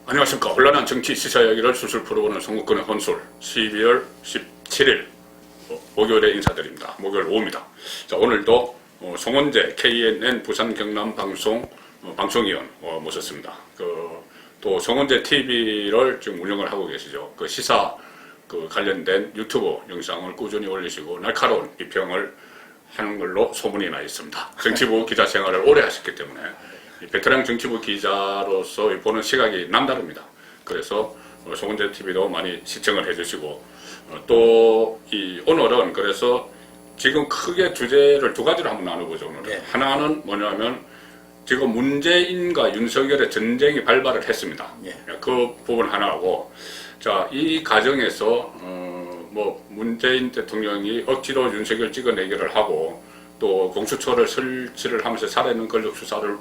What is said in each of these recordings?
안녕하십니까. 혼란한 정치 시사 이야기를 술술 풀어보는 송국근의 혼술 12월 17일 목요일에 인사드립니다. 목요일 오후입니다. 자, 오늘도 송원재 KNN 부산 경남 방송 방송위원 모셨습니다. 또 송원재 TV를 지금 운영을 하고 계시죠. 그 시사 관련된 유튜브 영상을 꾸준히 올리시고 날카로운 비평을 하는 걸로 소문이 나 있습니다. 정치부 기자 생활을 오래 하셨기 때문에 베테랑 정치부 기자로서 보는 시각이 남다릅니다. 그래서 송원재 TV도 많이 시청을 해주시고 또 오늘은 그래서 지금 크게 주제를 두 가지로 한번 나눠보죠. 오늘은. 네. 하나는 뭐냐면 지금 문재인과 윤석열의 전쟁이 발발을 했습니다. 네. 그 부분 하나하고 자, 이 과정에서 문재인 대통령이 억지로 윤석열 찍어내기를 하고 또 공수처를 설치를 하면서 살아있는 권력 수사를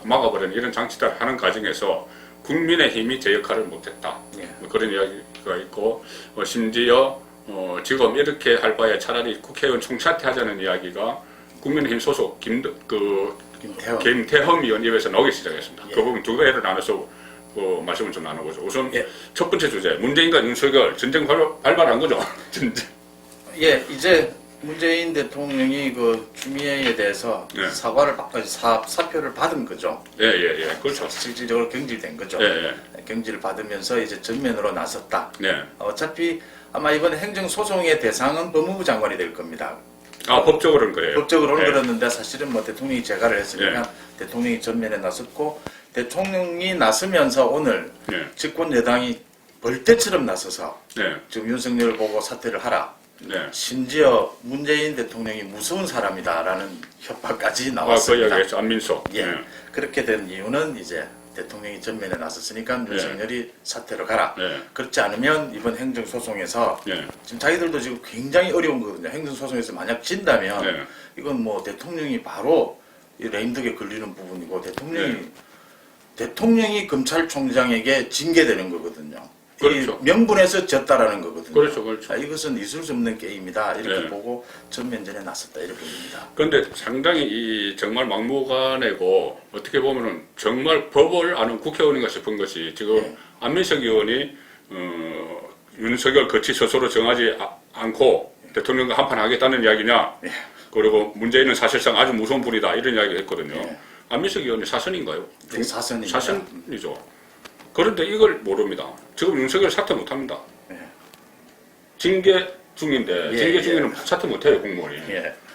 막아버리는 이런 장치들을 하는 과정에서 국민의힘이 제 역할을 못했다. 그런 이야기가 있고 심지어 지금 이렇게 할 바에 차라리 국회의원 총사퇴하자는 이야기가 국민의힘 소속 김태흠 의원 입에서 나오기 시작했습니다. 그 부분 두 개를 나눠서 말씀을 좀 나눠보죠. 우선 첫 번째 주제, 문재인과 윤석열 전쟁 발발한 거죠. 전쟁. 이제 문재인 대통령이 추미애에 대해서 사표를 받은 거죠. 그렇죠. 실질적으로 경질된 거죠. 경질을 받으면서 이제 전면으로 나섰다. 어차피 아마 이번에 행정소송의 대상은 법무부 장관이 될 겁니다. 법적으로는 그래요. 법적으로는 그렇는데 사실은 대통령이 재가를 했으니까 대통령이 전면에 나섰고 대통령이 나서면서 오늘 집권 여당이 벌떼처럼 나서서 지금 윤석열을 보고 사퇴를 하라. 심지어 문재인 대통령이 무서운 사람이다라는 협박까지 나왔습니다. 그 이야기했죠. 안민석. 그렇게 된 이유는 이제 대통령이 전면에 나섰으니까 윤석열이 사퇴로 가라. 그렇지 않으면 이번 행정소송에서 지금 자기들도 지금 굉장히 어려운 거거든요. 행정소송에서 만약 진다면 이건 대통령이 바로 이 레임덕에 걸리는 부분이고 대통령이 검찰총장에게 징계되는 거거든요. 그렇죠. 명분에서 졌다라는 거거든요. 그렇죠. 이것은 있을 수 없는 게임이다. 이렇게 보고 전면전에 나섰다. 이렇게 봅니다. 그런데 상당히 정말 막무가내고 어떻게 보면은 정말 법을 아는 국회의원인가 싶은 것이 지금 안민석 의원이 윤석열 거치 스스로 정하지 않고 대통령과 한판 하겠다는 이야기냐. 그리고 문재인은 사실상 아주 무서운 분이다. 이런 이야기를 했거든요. 안민석 의원이 사선인가요? 사선입니다. 사선이죠. 그런데 이걸 모릅니다. 지금 윤석열 사퇴 못합니다. 징계 중인데 징계 중에는 사퇴 못해요, 공무원이.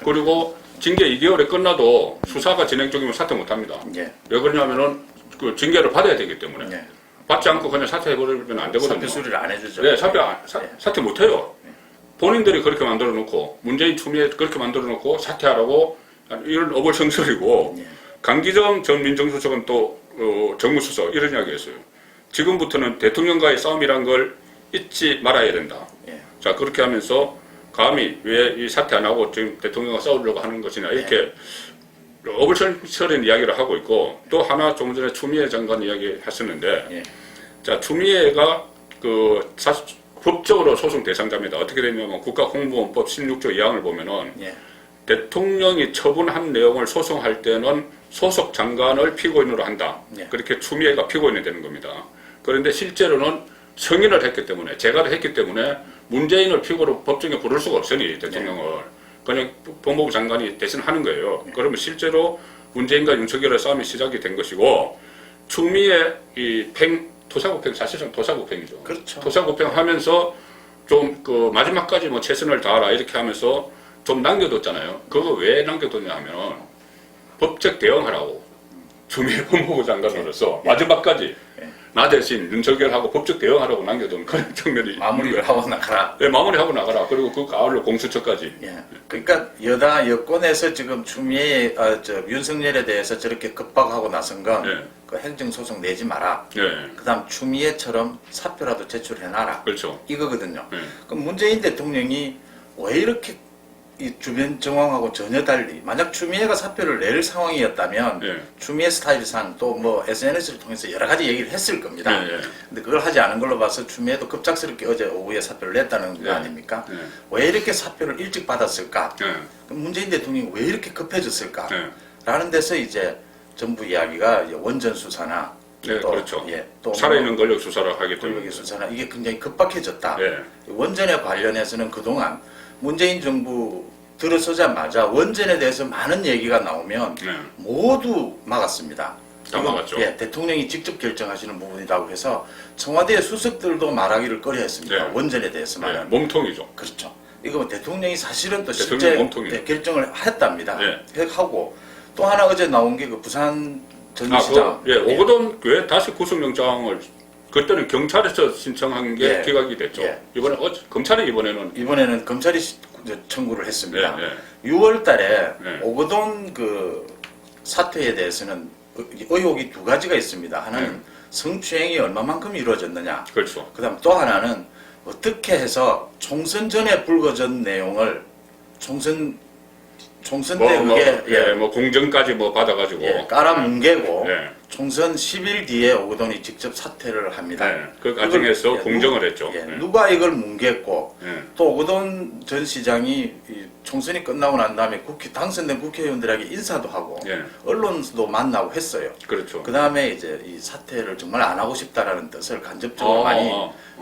그리고 징계 2개월에 끝나도 수사가 진행 중이면 사퇴 못합니다. 왜 그러냐면은 그 징계를 받아야 되기 때문에 받지 않고 그냥 사퇴해버리면 안 되거든요. 사퇴 수리를 안 해주죠. 사퇴 못해요. 본인들이 그렇게 만들어 놓고 문재인 추미애 그렇게 만들어 놓고 사퇴하라고 이런 어불성설이고 강기정 전 민정수석은 또 정무수석 이런 이야기 했어요. 지금부터는 대통령과의 싸움이란 걸 잊지 말아야 된다. 자, 그렇게 하면서 감히 왜 이 사퇴 안 하고 지금 대통령과 싸우려고 하는 것이냐 이렇게 어불성설인 이야기를 하고 있고 또 하나 조금 전에 추미애 장관 이야기 하셨는데 자, 추미애가 법적으로 소송 대상자입니다. 어떻게 되냐면 국가공무원법 16조 2항을 보면은 대통령이 처분한 내용을 소송할 때는 소속 장관을 피고인으로 한다. 그렇게 추미애가 피고인이 되는 겁니다. 그런데 실제로는 승인을 했기 때문에 재가를 했기 때문에 문재인을 피고로 법정에 부를 수가 없으니 대통령을 그냥 법무부 장관이 대신 하는 거예요. 그러면 실제로 문재인과 윤석열의 싸움이 시작이 된 것이고 추미애 토사구팽 사실상 토사구팽이죠. 그렇죠. 토사구팽 하면서 좀 마지막까지 최선을 다하라 이렇게 하면서 좀 남겨뒀잖아요. 그거 왜 남겨뒀냐 하면 법적 대응하라고 추미애 법무부 장관으로서 마지막까지 나 대신 윤석열하고 법적 대응하라고 남겨둔 그런 장면이 마무리를 하고 나가라. 마무리하고 나가라. 그리고 그 가을로 공수처까지. 그러니까 여권에서 지금 추미애 윤석열에 대해서 저렇게 급박하고 나선 건 그 행정소송 내지 마라. 그다음 추미애처럼 사표라도 제출해놔라. 그렇죠. 이거거든요. 그럼 문재인 대통령이 왜 이렇게 이 주변 정황하고 전혀 달리 만약 추미애가 사표를 낼 상황이었다면 추미애 스타일상 또 SNS를 통해서 여러 가지 얘기를 했을 겁니다. 근데 그걸 하지 않은 걸로 봐서 추미애도 급작스럽게 어제 오후에 사표를 냈다는 거 아닙니까? 왜 이렇게 사표를 일찍 받았을까? 그럼 문재인 대통령이 왜 이렇게 급해졌을까? 라는 데서 이제 정부 이야기가 원전 수사나 네, 또, 그렇죠. 예, 또 살아있는 권력 수사를 하기 때문에. 권력의 수사나 이게 굉장히 급박해졌다. 예. 원전에 관련해서는 그동안 문재인 정부 들어서자마자 원전에 대해서 많은 얘기가 나오면 네. 모두 막았습니다. 다 이건, 막았죠. 예, 대통령이 직접 결정하시는 부분이라고 해서 청와대 수석들도 말하기를 꺼려했습니다. 네. 원전에 대해서만. 네, 몸통이죠. 그렇죠. 이거 대통령이 사실은 또 대통령 실제 몸통이죠. 예, 결정을 했답니다. 네. 하고 또 하나 어제 나온 게 그 부산 전 시장. 예, 오거돈 왜 다시 구속영장을 그때는 경찰에서 신청한 게 예. 기각이 됐죠. 예. 이번에 검찰이 이번에는 이번에는 검찰이 청구를 했습니다. 네, 6월 달에 네. 오거돈 그 사태에 대해서는 의혹이 두 가지가 있습니다. 하나는 네. 성추행이 얼마만큼 이루어졌느냐. 그렇죠. 그다음 또 하나는 어떻게 해서 총선 전에 불거진 내용을 총선 때 그게 뭐 공정까지 뭐 받아가지고 깔아뭉개고 예. 총선 10일 뒤에 오거돈이 직접 사퇴를 합니다. 네, 그 과정에서 이걸, 공정을 했죠. 예, 네. 누가 이걸 뭉갰고 예. 또 오거돈 전 시장이 이 총선이 끝나고 난 다음에 당선된 국회의원들에게 인사도 하고 예. 언론도 만나고 했어요. 그렇죠. 그 다음에 이제 이 사퇴를 정말 안 하고 싶다라는 뜻을 간접적으로 많이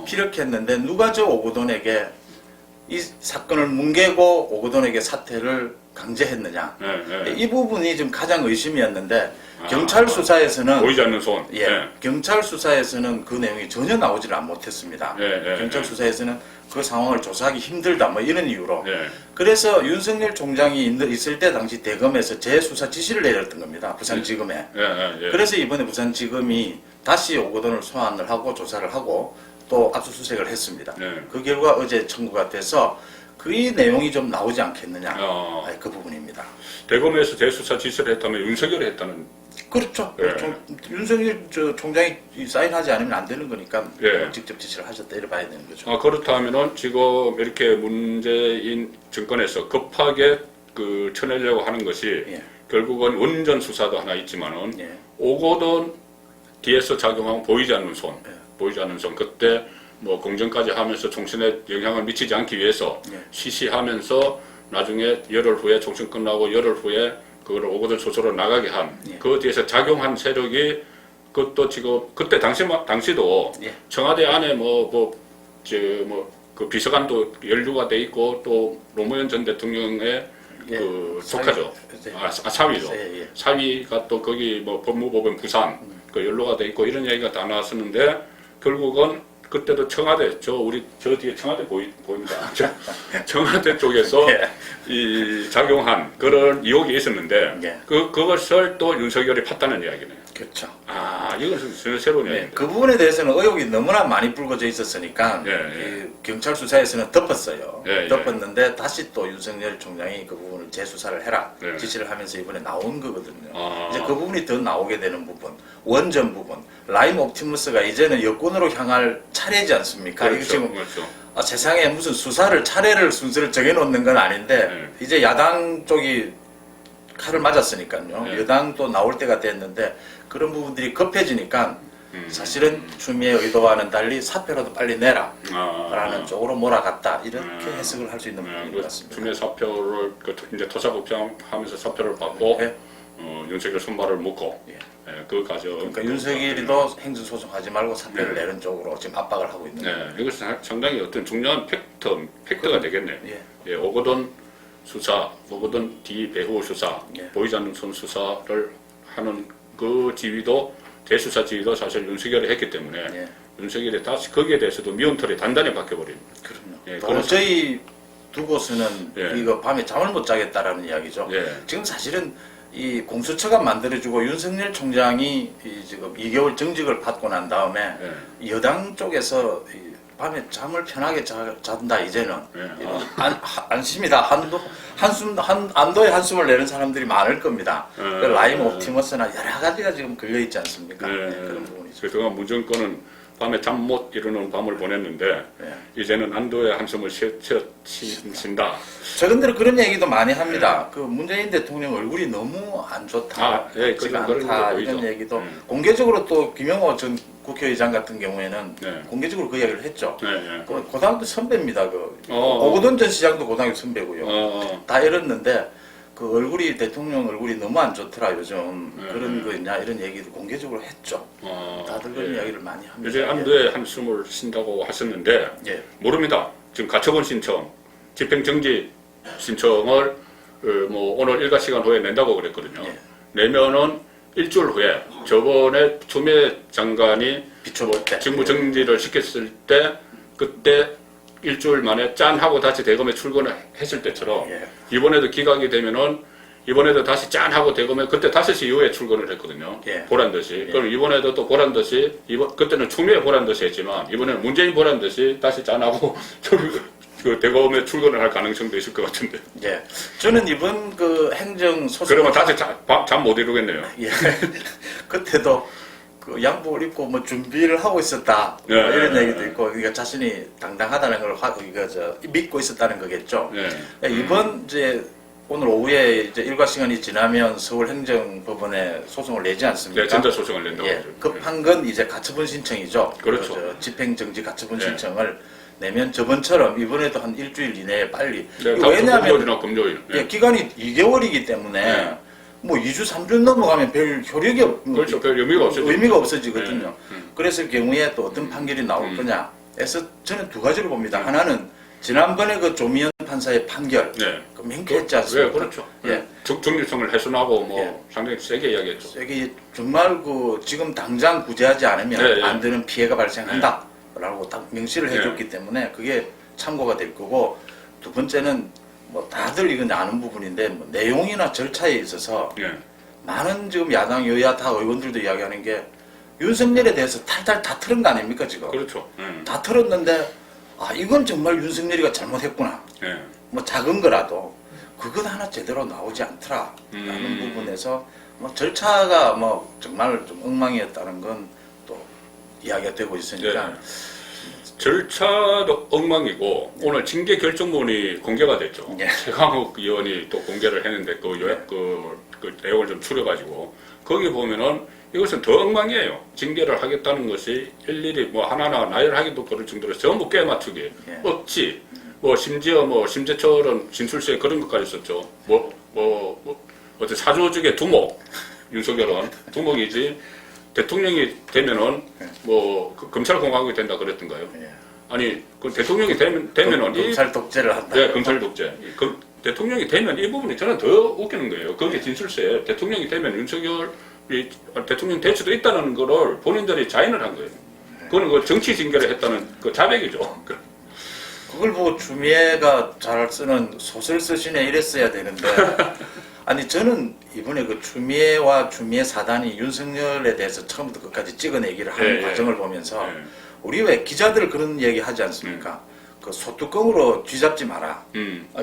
피력했는데 누가 저 오거돈에게 이 사건을 뭉개고 오거돈에게 사퇴를 강제했느냐. 예, 예. 이 부분이 좀 가장 의심이었는데 경찰 수사에서는 보이지 않는 손. 예, 경찰 수사에서는 그 내용이 전혀 나오지를 못했습니다. 예, 예, 경찰 예. 수사에서는 그 상황을 조사하기 힘들다 뭐 이런 이유로 예. 그래서 윤석열 총장이 있을 때 당시 대검에서 재수사 지시를 내렸던 겁니다. 부산지검에. 예, 예, 예. 그래서 이번에 부산지검이 다시 오거돈을 소환을 하고 조사를 하고 또 압수수색을 했습니다. 네. 그 결과 어제 청구가 돼서 그 내용이 좀 나오지 않겠느냐. 그 부분입니다. 대검에서 재수사 지시를 했다면 윤석열이 했다는. 그렇죠. 예. 윤석열 총장이 사인하지 않으면 안 되는 거니까 예. 직접 지시를 하셨다 이래 봐야 되는 거죠. 그렇다면은 지금 이렇게 문재인 정권에서 급하게 그 쳐내려고 하는 것이 예. 결국은 원전 수사도 하나 있지만은 예. 오거돈 뒤에서 작용한 보이지 않는 손, 예. 보이지 않는 손 그때 뭐 공정까지 하면서 총선에 영향을 미치지 않기 위해서 예. 시시하면서 나중에 열흘 후에 총선 끝나고 열흘 후에 그걸 오거돈 소설로 나가게 한 예. 그 뒤에서 작용한 세력이 그것도 지금 그때 당시도 예. 청와대 안에 그 비서관도 연루가 돼 있고 또 노무현 전 대통령의 예. 그 조카죠. 네. 사위죠. 예, 예. 사위가 또 거기 뭐 법무법인 부산 그 연루가 돼 있고 이런 얘기가 다 나왔었는데 결국은 그때도 청와대 저 뒤에 청와대 보입니다. 청와대 쪽에서 예. 이 작용한 그런 의혹이 있었는데 예. 그것을 또 윤석열이 팠다는 이야기네요. 그렇죠. 이것은 전혀 새로운 네, 이야기입니다. 그 부분에 대해서는 의혹이 너무나 많이 불거져 있었으니까 예, 예. 이 경찰 수사에서는 덮었어요. 예, 예. 덮었는데 다시 또 윤석열 총장이 그 부분을 재수사를 해라 예. 지시를 하면서 이번에 나온 거거든요. 아. 이제 그 부분이 더 나오게 되는 부분, 원전 부분, 라임 옵티머스가 이제는 여권으로 향할 차례지 않습니까? 이거 그렇죠. 지금 그렇죠. 세상에 무슨 순서를 정해놓는 건 아닌데 이제 야당 쪽이 칼을 맞았으니까요. 네. 여당도 나올 때가 됐는데 그런 부분들이 급해지니까 사실은 추미애 의도와는 달리 사표라도 빨리 내라 라는 쪽으로 몰아갔다 이렇게 해석을 할 수 있는 부분인 것 같습니다. 추미애 사표를 이제 토사국장하면서 사표를 받고 네. 윤석열 손발을 묶고 예. 그 과정. 그러니까 윤석열이도 행정소송하지 말고 사표를 내는 쪽으로 지금 압박을 하고 있는 거예요. 이것은 상당히 어떤 중요한 팩트가 되겠네요. 예. 오거돈 수사, 오거돈 뒤 배후 수사, 예. 보이지 않는 손 수사를 하는 그 지위도 대수사 지위도 사실 윤석열이 했기 때문에 예. 윤석열이 다시 거기에 대해서도 미움털이 단단히 박혀버립니다. 그럼요. 예, 도저히 두고서는 예. 이거 밤에 잠을 못 자겠다라는 이야기죠. 예. 지금 사실은 이 공수처가 만들어주고 윤석열 총장이 지금 2개월 정직을 받고 난 다음에 여당 쪽에서 밤에 잠을 편하게 잔다 이제는 안심이다 안도의 한숨을 내는 사람들이 많을 겁니다. 그 라임 옵티머스나 여러 가지가 지금 걸려 있지 않습니까? 그런 부분이죠. 그동안 문정권은 밤에 잠 못 이루는 밤을 보냈는데 이제는 안도의 한숨을 쉰다. 최근들에 그런 얘기도 많이 합니다. 그 문재인 대통령 얼굴이 너무 안 좋다, 좋지 않다 이런 얘기도 공개적으로 또 김영호 전 국회의장 같은 경우에는 공개적으로 그 이야기를 했죠. 고등학교 선배입니다. 오거돈 전 시장도 고등학교 선배고요. 다 이랬는데 그 얼굴이 대통령 얼굴이 너무 안 좋더라 요즘 네, 그런 거 있냐 이런 얘기도 공개적으로 했죠. 다들 그런 예. 이야기를 많이 합니다. 요새 안도에 한숨을 쉰다고 하셨는데 예. 모릅니다. 지금 가처분 신청, 집행정지 신청을 뭐 오늘 일과 시간 후에 낸다고 그랬거든요. 예. 내면은 일주일 후에 저번에 추미애 장관이 비춰볼 때 직무 정지를 시켰을 때 그때 일주일 만에 짠 하고 다시 대검에 출근을 했을 때처럼 예. 이번에도 기각이 되면은 이번에도 다시 짠 하고 대검에 그때 5시 이후에 출근을 했거든요. 예. 보란 듯이. 예. 그럼 이번에도 또 보란 듯이 그때는 추미애 보란 듯이 했지만 이번에는 문재인 보란 듯이 다시 짠 하고 그 대검에 출근을 할 가능성도 있을 것 같은데. 예. 저는 이번 그 행정 소송 그러면 다시 잠 못 이루겠네요. 예. 그때도 그 양복을 입고 뭐 준비를 하고 있었다 예, 뭐 이런 예, 얘기도 예. 있고 그러니까 자신이 당당하다는 걸 믿고 있었다는 거겠죠. 예. 이번 이제 오늘 오후에 이제 일과 시간이 지나면 서울행정법원에 소송을 내지 않습니까? 네, 전자 소송을 낸다고 예, 하죠. 급한 건 이제 가처분 신청이죠. 그렇죠. 저 집행정지 가처분 예. 신청을 내면 저번처럼 이번에도 한 일주일 이내에 빨리. 네, 왜냐하면 금요일이나 금요일. 예, 기간이 2개월이기 때문에 예. 뭐 2주, 3주 넘어가면 별 효력이 그렇죠. 별 의미가 없어지죠. 의미가 없어지거든요. 예. 그랬을 경우에 또 어떤 판결이 나올 거냐 해서 저는 두 가지로 봅니다. 하나는 지난번에 그 조미연 판사의 판결 네. 그 명쾌했지 않습니까? 네, 그렇죠. 예. 중립성을 훼손하고 뭐 예. 상당히 세게 이야기했죠. 이게 정말 그 지금 당장 구제하지 않으면 네, 예. 안 되는 피해가 발생한다 라고 딱 명시를 해줬기 때문에 그게 참고가 될 거고 두 번째는 뭐 다들 이건 아는 부분인데 뭐 내용이나 절차에 있어서 예. 많은 지금 야당 여야 다 의원들도 이야기하는 게 윤석열에 대해서 탈탈 다 틀은 거 아닙니까 지금? 그렇죠. 다 틀었는데 아 이건 정말 윤석열이가 잘못했구나. 예. 뭐 작은 거라도 그것 하나 제대로 나오지 않더라라는 음. 부분에서 뭐 절차가 뭐 정말 좀 엉망이었다는 건 또 이야기가 되고 있으니까 네. 절차도 엉망이고 오늘 징계 결정문이 공개가 됐죠. 예. 최강욱 의원이 또 공개를 했는데 그 요약 그 내용을 좀 추려가지고 거기 보면은 이것은 더 엉망이에요. 징계를 하겠다는 것이 일일이 뭐 하나하나 나열하기도 그럴 정도로 전부 꿰맞추기, 예. 억지, 뭐 심지어 뭐 심재철은 진술서에 그런 것까지 썼죠. 어떤 사조직의 두목, 윤석열은 두목이지 대통령이 되면은 뭐 검찰공화국이 된다 그랬던가요? 예. 아니 그 대통령이 되면은 검찰 독재를 한다. 네, 검찰 독재. 대통령이 되면 이 부분이 저는 더 웃기는 거예요. 거기 진술서에 대통령이 되면 윤석열이 대통령 될 수도 있다는 거를 본인들이 자인을 한 거예요. 그거는 그 정치 징계를 했다는 그 자백이죠. 그걸 보고 추미애가 잘 쓰는 소설 쓰시네 이랬어야 되는데 아니 저는 이번에 그 추미애와 추미애 사단이 윤석열에 대해서 처음부터 끝까지 찍어내기를 하는 예, 과정을 예. 보면서 예. 우리 왜 기자들 그런 얘기 하지 않습니까? 그 소뚜껑으로 쥐잡지 마라.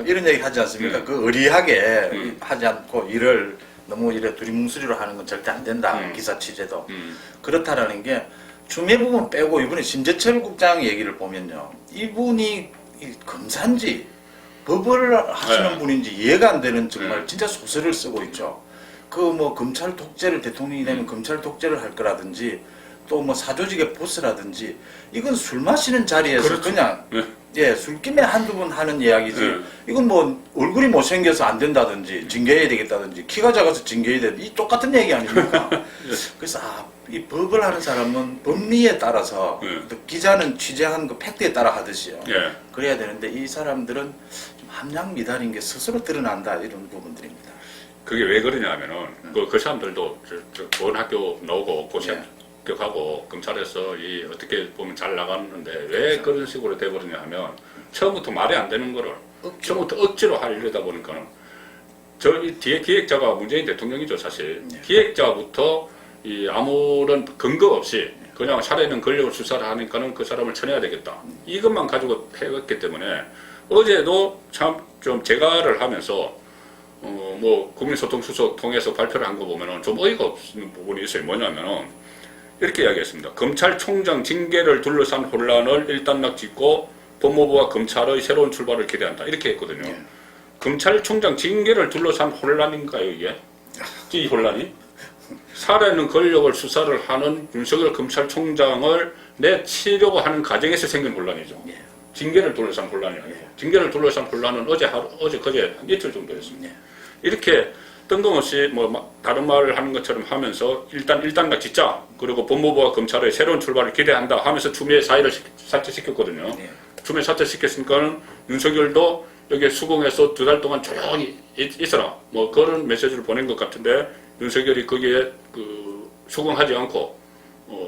이런 얘기 하지 않습니까? 그 의리하게 하지 않고 일을 너무 이래 두리뭉술이로 하는 건 절대 안 된다. 기사 취재도. 그렇다라는 게 추미애 부분 빼고 이번에 심재철 국장 얘기를 보면요. 이분이 이 검사인지 법을 하시는 네. 분인지 이해가 안 되는 정말 진짜 소설을 쓰고 있죠. 그 뭐 검찰 독재를 대통령이 되면 검찰 독재를 할 거라든지 또 뭐 사조직의 보스라든지 이건 술 마시는 자리에서 그렇죠. 그냥 네. 예, 술김에 한두 번 하는 이야기지. 네. 이건 뭐 얼굴이 못생겨서 안 된다든지 징계해야 되겠다든지 키가 작아서 징계해야 돼. 이 똑같은 얘기 아닙니까? 그래서 이 법을 하는 사람은 법리에 따라서 또 기자는 취재한 그 팩트에 따라 하듯이요. 예. 그래야 되는데 이 사람들은 좀 함량 미달인 게 스스로 드러난다 이런 부분들입니다. 그게 왜 그러냐 하면은 그 사람들도 좋은 학교 나오고 고시학 합격하고 검찰에서 이 어떻게 보면 잘 나갔는데 왜 그런 식으로 돼버리냐 하면 처음부터 말이 안 되는 거를 처음부터 억지로 하려다 보니까는 저이 뒤에 기획자가 문재인 대통령이죠 사실. 기획자부터 이 아무런 근거 없이 그냥 살아있는 권력을 수사를 하니까는 그 사람을 쳐내야 되겠다. 이것만 가지고 해왔기 때문에 어제도 참 좀 재가를 하면서 뭐 국민소통수석 통해서 발표를 한 거 보면은 좀 어이가 없는 부분이 있어요. 뭐냐면은 이렇게 이야기했습니다. 검찰총장 징계를 둘러싼 혼란을 일단락 짓고 법무부와 검찰의 새로운 출발을 기대한다. 이렇게 했거든요. 검찰총장 징계를 둘러싼 혼란인가요, 이게? 이 혼란이? 살아있는 권력을 수사를 하는 윤석열 검찰총장을 내치려고 하는 과정에서 생긴 혼란이죠. 징계를 둘러싼 혼란이 아니고. 징계를 둘러싼 혼란은 어제, 그제 한 이틀 정도였습니다. 이렇게 뜬금없이 다른 말을 하는 것처럼 하면서 일단 나 짓자. 그리고 법무부와 검찰의 새로운 출발을 기대한다 하면서 추미애 사의를 사퇴시켰거든요. 네. 추미애 사퇴시켰으니까는 윤석열도 여기에 수긍해서 2달 동안 조용히 있어라. 그런 메시지를 보낸 것 같은데 윤석열이 거기에 수긍하지 않고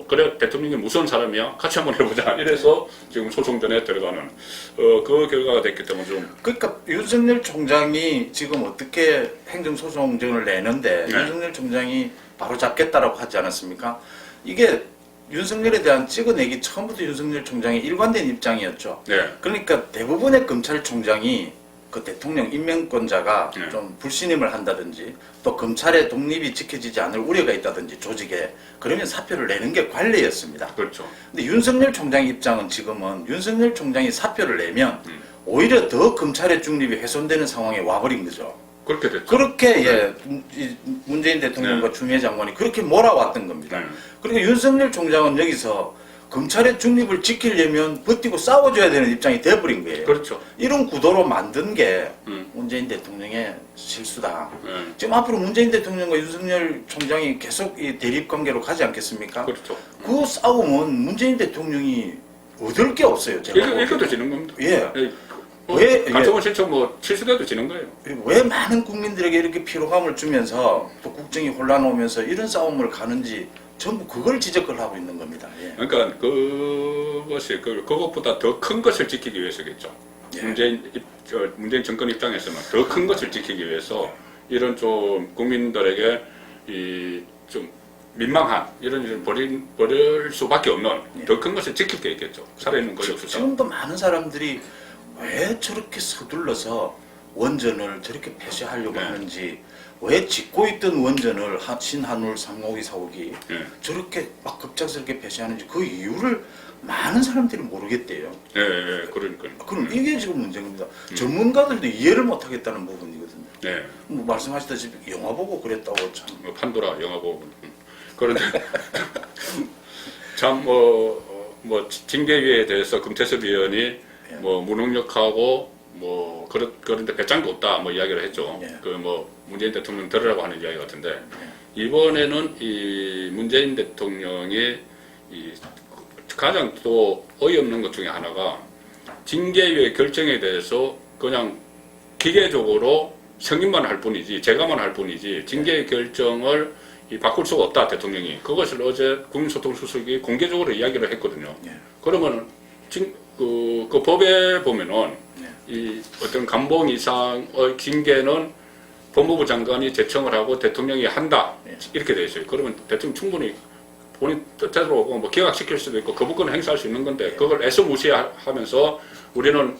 그래 대통령이 무서운 사람이야 같이 한번 해보자 이래서 지금 소송전에 들어가는 그 결과가 됐기 때문에 좀 그러니까 윤석열 총장이 지금 어떻게 행정소송전을 내는데 네. 윤석열 총장이 바로 잡겠다라고 하지 않았습니까? 이게 윤석열에 대한 찍어내기 처음부터 윤석열 총장이 일관된 입장이었죠. 네. 그러니까 대부분의 검찰총장이 그 대통령 임명권자가 네. 좀 불신임을 한다든지 또 검찰의 독립이 지켜지지 않을 우려가 있다든지 조직에 그러면 사표를 내는 게 관례였습니다. 그렇죠. 근데 윤석열 총장 입장은 지금은 윤석열 총장이 사표를 내면 오히려 더 검찰의 중립이 훼손되는 상황에 와버린 거죠. 그렇게 됐죠. 그렇게 이 문재인 대통령과 네. 추미애 장관이 그렇게 몰아왔던 겁니다. 네. 그리고 윤석열 총장은 여기서 검찰의 중립을 지키려면 버티고 싸워줘야 되는 입장이 돼버린 거예요. 그렇죠. 이런 구도로 만든 게 문재인 대통령의 실수다. 네. 지금 앞으로 문재인 대통령과 윤석열 총장이 계속 이 대립 관계로 가지 않겠습니까? 그렇죠. 그 싸움은 문재인 대통령이 얻을 게 없어요. 제가 이것도 지는 겁니다. 예. 왜 예. 가처분 신청 실수돼도 지는 거예요. 왜 많은 국민들에게 이렇게 피로감을 주면서 또 국정이 혼란 오면서 이런 싸움을 가는지 전부 그걸 지적을 하고 있는 겁니다. 예. 그러니까 그것이 그것보다 더 큰 것을 지키기 위해서겠죠. 예. 문재인 정권 입장에서는 더 큰 것을 지키기 위해서 이런 좀 국민들에게 이 좀 민망한 이런 일을 벌일 수밖에 없는 예. 더 큰 것을 지킬 게 있겠죠. 살아있는 권력수사. 지금도 많은 사람들이 왜 저렇게 서둘러서 원전을 저렇게 폐쇄하려고 네. 하는지, 왜 짓고 있던 원전을 신한울 3호기 4호기 예. 저렇게 막 급작스럽게 폐쇄하는지 그 이유를 많은 사람들이 모르겠대요. 예, 예, 그러니까요. 그럼 이게 지금 문제인 겁니다. 전문가들도 이해를 못하겠다는 부분이거든요. 네. 뭐 말씀하시다시피 영화 보고 그랬다고 참. 판도라 영화 보고 그런데 참 징계위에 대해서 금태섭 의원이 무능력하고 그런데 배짱도 없다 이야기를 했죠. 예. 문재인 대통령 들으라고 하는 이야기 같은데 이번에는 이 문재인 대통령이 이 가장 또 어이없는 것 중에 하나가 징계위의 결정에 대해서 그냥 기계적으로 승인만 할 뿐이지 제가만 할 뿐이지 징계 결정을 바꿀 수가 없다 대통령이 그것을 어제 국민소통수석이 공개적으로 이야기를 했거든요. 예. 그러면 그 법에 보면은 예. 이 어떤 감봉 이상의 징계는 법무부 장관이 제청을 하고 대통령이 한다 예. 이렇게 돼 있어요. 그러면 대통령 충분히 본인 뜻대로 기각시킬 수도 있고 거부권을 행사할 수 있는 건데 그걸 애써 무시하면서 우리는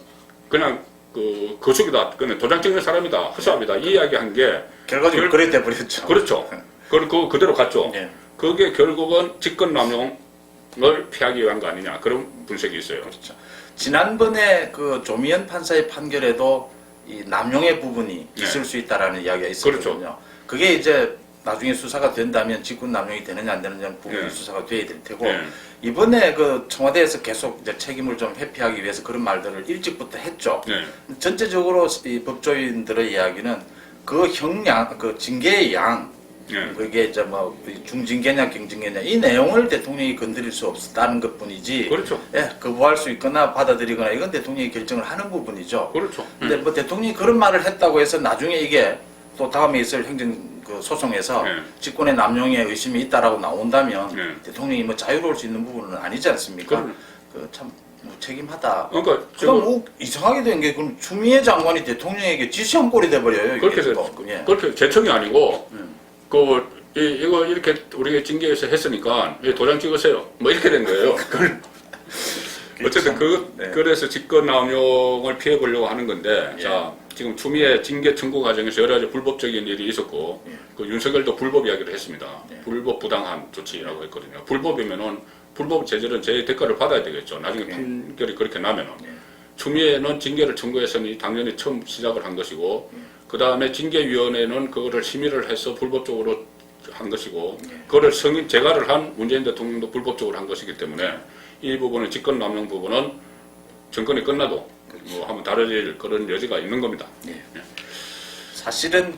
그냥 거축이다, 그냥 도장 찍는 사람이다, 허수아비다 이 이야기한 게 결과적으로 그래 돼버렸죠. 그렇죠. 그대로 갔죠. 예. 그게 결국은 직권남용을 피하기 위한 거 아니냐 그런 분석이 있어요. 그렇죠. 지난번에 그 조미연 판사의 판결에도 이 남용의 부분이 네. 있을 수 있다라는 이야기가 있었거든요. 그렇죠. 그게 이제 나중에 수사가 된다면 직권 남용이 되느냐 안 되느냐 부분이 네. 수사가 돼야 될 테고 네. 이번에 그 청와대에서 계속 이제 책임을 좀 회피하기 위해서 그런 말들을 일찍부터 했죠. 네. 전체적으로 이 법조인들의 이야기는 그 형량, 그 징계의 양, 네. 그게 이제 중징계냐 경징계냐 이 내용을 대통령이 건드릴 수 없었다는 것뿐이지. 그렇죠. 예, 거부할 수 있거나 받아들이거나 이건 대통령이 결정을 하는 부분이죠. 그렇죠. 근데 뭐 대통령이 그런 말을 했다고 해서 나중에 이게 또 다음에 있을 행정 그 소송에서 네. 직권의 남용에 의심이 있다라고 나온다면 네. 대통령이 자유로울 수 있는 부분은 아니지 않습니까? 그럼요. 참 무책임하다. 그러니까 그럼 지금 이상하게 된 게 그럼 추미애 장관이 지시한 꼴이 돼버려요. 그렇게 이게 해서 또. 예. 그렇게 제청이 아니고 이거 이렇게 우리가 징계에서 했으니까 도장 찍으세요. 이렇게 된 거예요. 어쨌든 네. 그래서 직권남용을 피해 보려고 하는 건데 예. 자 지금 추미애 징계 청구 과정에서 여러 가지 불법적인 일이 있었고 예. 윤석열도 불법 이야기를 했습니다. 예. 불법 부당한 조치라고 했거든요. 불법이면은 불법 제재는 제 대가를 받아야 되겠죠. 나중에 예. 판결이 그렇게 나면은 예. 추미애는 징계를 청구해서는 당연히 처음 시작을 한 것이고 그 다음에 징계위원회는 그거를 심의를 해서 불법적으로 한 것이고 그거를 재가를 한 문재인 대통령도 불법적으로 한 것이기 때문에 이 부분은 직권남용 부분은 정권이 끝나도 한번 다뤄질 그런 여지가 있는 겁니다. 예. 사실은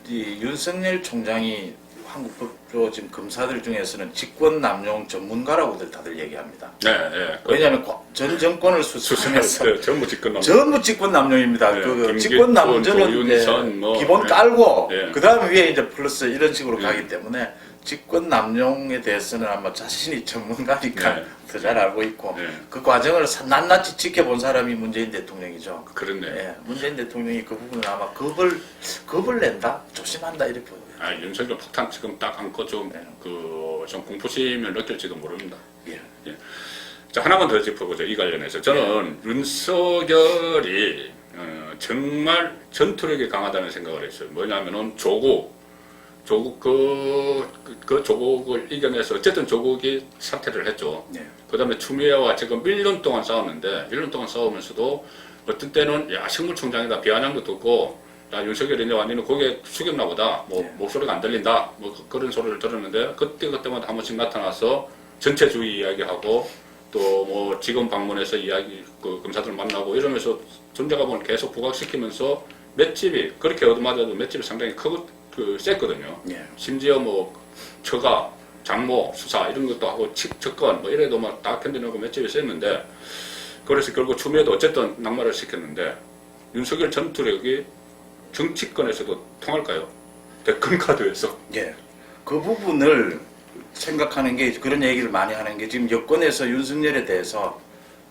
이 윤석열 총장이 한국 법조 지금 검사들 중에서는 직권 남용 전문가라고들 다들 얘기합니다. 네, 네. 왜냐하면 전 정권을 수사하면서 네, 전부 직권 남용. 전부 직권 남용입니다. 네, 그 직권 남용은 조윤선, 뭐, 기본 네. 깔고 네. 그 다음 위에 이제 플러스 이런 식으로 네. 가기 때문에 직권 남용에 대해서는 아마 자신이 전문가니까 네. 더 잘 알고 있고 네. 그 과정을 낱낱이 지켜본 사람이 문재인 대통령이죠. 그렇네. 예, 문재인 대통령이 그 부분을 아마 겁을 낸다, 조심한다 이렇게 보여요. 아, 윤석열 폭탄 지금 딱 안고 좀 공포심을 느낄지도 모릅니다. 예. 예. 자, 하나만 더 짚어보죠. 이 관련해서. 저는 윤석열이 정말 전투력이 강하다는 생각을 했어요. 뭐냐면은 조국 그 조국을 이겨내서 어쨌든 조국이 사퇴를 했죠. 예. 그 다음에 추미애와 지금 1년 동안 싸웠는데 1년 동안 싸우면서도 어떤 때는 야 식물총장이다 비아냥도 듣고 야 윤석열이 이제 완전히 고개 숙였나 보다 뭐 네. 목소리가 안 들린다 뭐 그런 소리를 들었는데 그때마다 한 번씩 나타나서 전체주의 이야기하고 또 뭐 지금 방문해서 이야기 그 검사들 만나고 이러면서 존재감을 계속 부각시키면서 맷집이 그렇게 얻어맞아도 맷집이 상당히 셌거든요. 예. 심지어 뭐 처가 장모 수사 이런 것도 하고 측건 뭐 이래도 막 다 견뎌내고 맷집이 셌는데 그래서 결국 추미애도 어쨌든 낙마를 시켰는데 윤석열 전투력이 정치권에서도 통할까요? 대권 카드에서. 예. 그 부분을 생각하는 게 그런 얘기를 많이 하는 게 지금 여권에서 윤석열에 대해서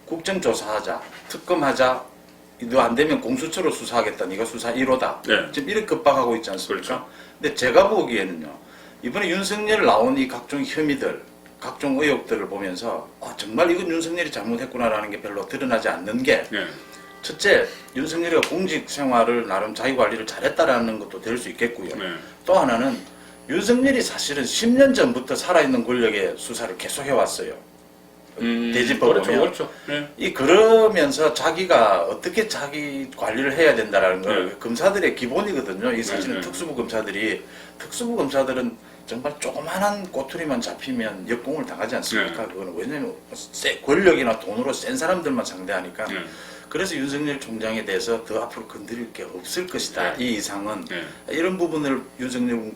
국정조사하자, 특검하자, 너 안 되면 공수처로 수사하겠다, 네가 수사 1호다. 네. 지금 이렇게 급박하고 있지 않습니까? 그렇죠. 근데 제가 보기에는요, 이번에 윤석열 나온 이 각종 혐의들, 각종 의혹들을 보면서 정말 이건 윤석열이 잘못했구나라는 게 별로 드러나지 않는 게 네. 첫째, 윤석열이가 공직 생활을 나름 자기 관리를 잘했다라는 것도 될 수 있겠고요. 네. 또 하나는 윤석열이 사실은 10년 전부터 살아있는 권력의 수사를 계속해왔어요. 대집법 그렇죠, 보면. 그렇죠. 네. 그러면서 자기가 어떻게 자기 관리를 해야 된다라는 걸 네. 검사들의 기본이거든요. 이 사실은 네. 특수부 검사들은 정말 조그만한 꼬투리만 잡히면 역공을 당하지 않습니까? 네. 그거는 왜냐면 권력이나 돈으로 센 사람들만 상대하니까. 네. 그래서 윤석열 총장에 대해서 더 앞으로 건드릴 게 없을 것이다. 네. 이 이상은 네. 이런 부분을 윤석열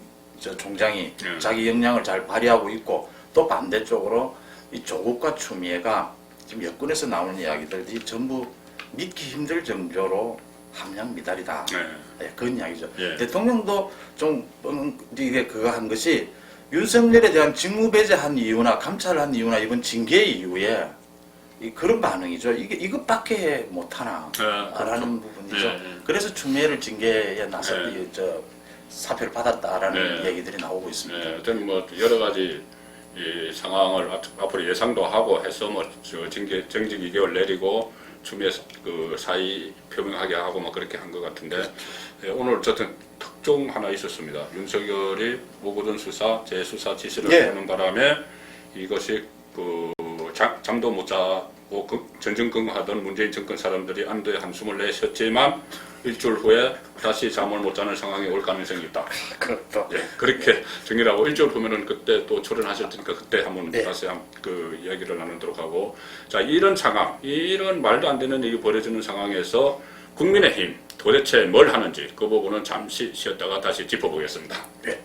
총장이 네. 자기 역량을 잘 발휘하고 있고 또 반대쪽으로 이 조국과 추미애가 지금 여권에서 나오는 이야기들이 전부 믿기 힘들 정도로 함량 미달이다. 네. 네, 그런 이야기죠. 예. 대통령도 좀 이게 그거 한 것이 윤석열에 대한 직무 배제한 이유나 감찰을 한 이유나 이번 징계 이후에 그런 반응이죠. 이것밖에 못하나 라는 부분이죠. 네. 그래서 추미애를 징계에 나서 네. 사표를 받았다라는 네. 얘기들이 나오고 있습니다. 네. 저는 뭐 여러 가지 이 상황을 앞으로 예상도 하고 해서 뭐 정직 2개월 내리고 추미애 그 사의 표명하게 하고 뭐 그렇게 한 것 같은데 오늘 어쨌든 특종 하나 있었습니다. 윤석열이 오거돈 수사 재수사 지시를 예. 하는 바람에 이것이 잠도 못 자고 전전긍긍하던 문재인 정권 사람들이 안도의 한숨을 내쉬었지만 일주일 후에 다시 잠을 못 자는 상황이 올 가능성이 있다. 그렇죠. 예, 그렇게 정리를 하고 일주일 후면은 그때 또 출연하셨으니까 그때 한번 네. 다시 그 이야기를 나누도록 하고 자 이런 상황, 이런 말도 안 되는 일이 벌어지는 상황에서 국민의힘 도대체 뭘 하는지 그 부분은 잠시 쉬었다가 다시 짚어보겠습니다. 네.